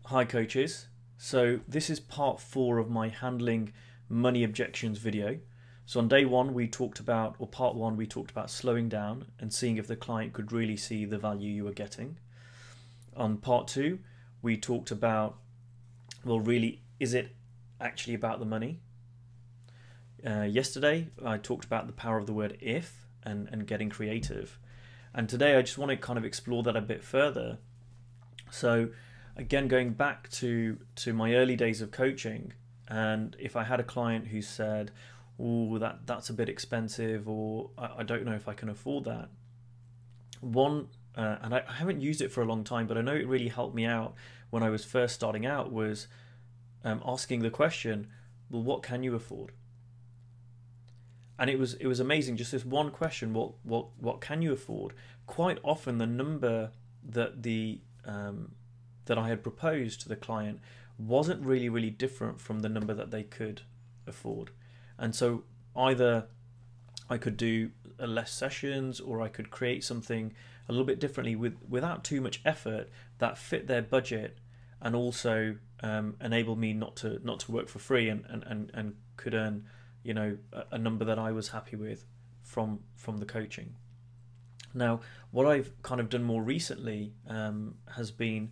Hi coaches. So this is part 4 of my handling money objections video. So on day 1 we talked about, or part 1 we talked about slowing down and seeing if the client could really see the value you were getting. On part 2 we talked about, well, really, is it actually about the money? Yesterday I talked about the power of the word if and getting creative. And today I just want to kind of explore that a bit further. So again, going back to my early days of coaching, and if I had a client who said, oh, that's a bit expensive, or I don't know if I can afford that. And I haven't used it for a long time, but I know it really helped me out when I was first starting out, was asking the question, well, what can you afford? And it was amazing, just this one question, what can you afford? Quite often the number that that I had proposed to the client wasn't really different from the number that they could afford. And so either I could do less sessions, or I could create something a little bit differently without too much effort that fit their budget, and also enable me not to work for free, and could earn, you know, a number that I was happy with from the coaching. Now, what I've kind of done more recently has been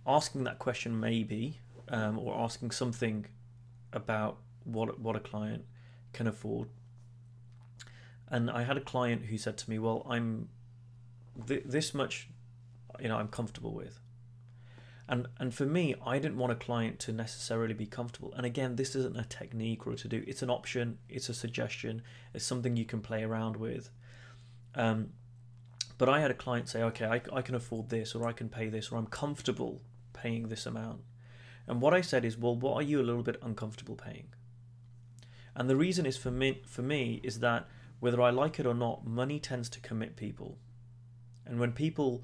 asking that question, maybe, or asking something about what a client can afford. And I had a client who said to me, well, I'm this much, you know, I'm comfortable with. And for me, I didn't want a client to necessarily be comfortable. And again, this isn't a technique or a to-do. It's an option. It's a suggestion. It's something you can play around with. But I had a client say, okay, I can afford this, or I can pay this, or I'm comfortable paying this amount. And what I said is, well, what are you a little bit uncomfortable paying? And the reason is, for me is that whether I like it or not, money tends to commit people. And when people,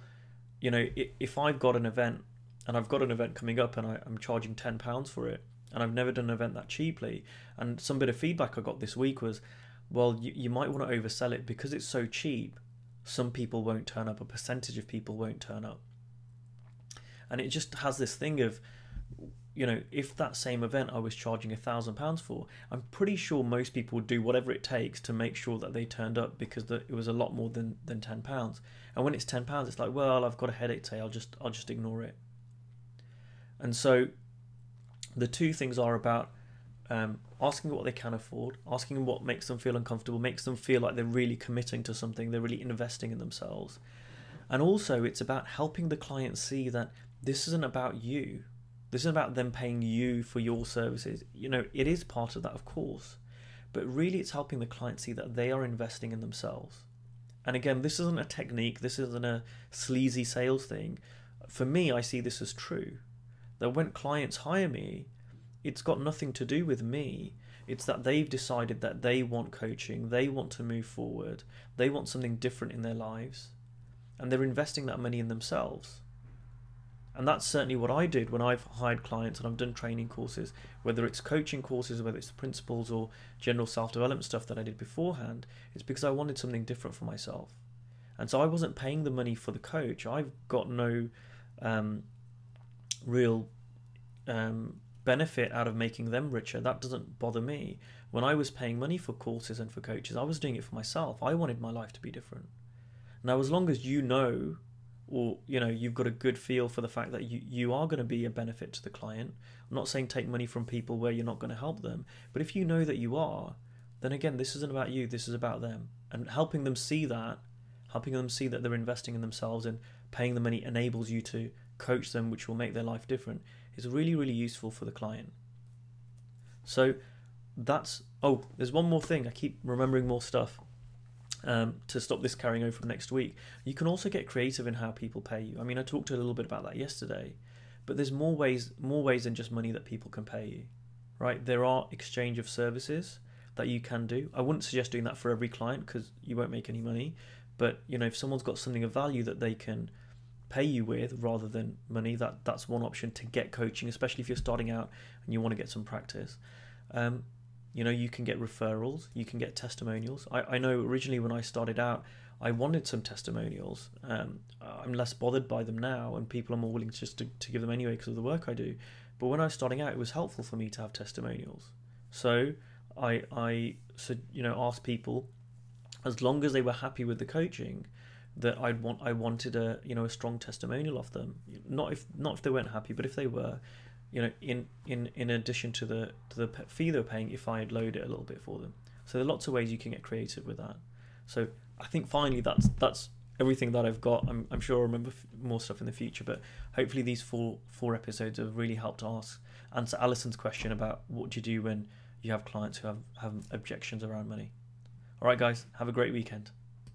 you know, if I've got an event, and I've got an event coming up, and I'm charging £10 for it, and I've never done an event that cheaply, and some bit of feedback I got this week was, well, you might want to oversell it because it's so cheap. Some people won't turn up, a percentage of people won't turn up. And it just has this thing of, you know, if that same event I was charging £1,000 for, I'm pretty sure most people would do whatever it takes to make sure that they turned up, because it was a lot more than £10. And when it's £10, it's like, well, I've got a headache today, I'll just ignore it. And so the two things are about asking what they can afford, asking what makes them feel uncomfortable, makes them feel like they're really committing to something, they're really investing in themselves. And also it's about helping the client see that this isn't about you. This isn't about them paying you for your services. You know, it is part of that, of course, but really it's helping the client see that they are investing in themselves. And again, this isn't a technique, this isn't a sleazy sales thing. For me, I see this as true, that when clients hire me, it's got nothing to do with me. It's that they've decided that they want coaching, they want to move forward, they want something different in their lives, and they're investing that money in themselves. And that's certainly what I did when I've hired clients and I've done training courses, whether it's coaching courses, whether it's the principles or general self-development stuff that I did beforehand. It's because I wanted something different for myself. And so I wasn't paying the money for the coach. I've got no real benefit out of making them richer. That doesn't bother me. When I was paying money for courses and for coaches, I was doing it for myself. I wanted my life to be different. Now, as long as you know, or you know, you've got a good feel for the fact that you are going to be a benefit to the client. I'm not saying take money from people where you're not going to help them, but if you know that you are, then again, this isn't about you, this is about them. And helping them see that they're investing in themselves, and paying the money enables you to coach them, which will make their life different, is really useful for the client. So that's, oh, there's one more thing. I keep remembering more stuff to stop this carrying over from next week. You can also get creative in how people pay you. I mean, I talked a little bit about that yesterday, but there's more ways than just money that people can pay you, right? There are exchange of services that you can do. I wouldn't suggest doing that for every client because you won't make any money, but you know, if someone's got something of value that they can pay you with rather than money, that's one option to get coaching, especially if you're starting out and you want to get some practice. You know, you can get referrals, you can get testimonials. I know originally when I started out, I wanted some testimonials. I'm less bothered by them now, and people are more willing just to give them anyway because of the work I do. But when I was starting out, it was helpful for me to have testimonials. So I asked people, as long as they were happy with the coaching, that I wanted a strong testimonial of them. Not if they weren't happy, but if they were, in addition to the fee they were paying, if I had lowered it a little bit for them. So there are lots of ways you can get creative with that. So I think finally that's everything that I've got. I'm sure I'll remember more stuff in the future, but hopefully these four episodes have really helped answer Alison's question about what do you do when you have clients who have objections around money. All right, guys, have a great weekend.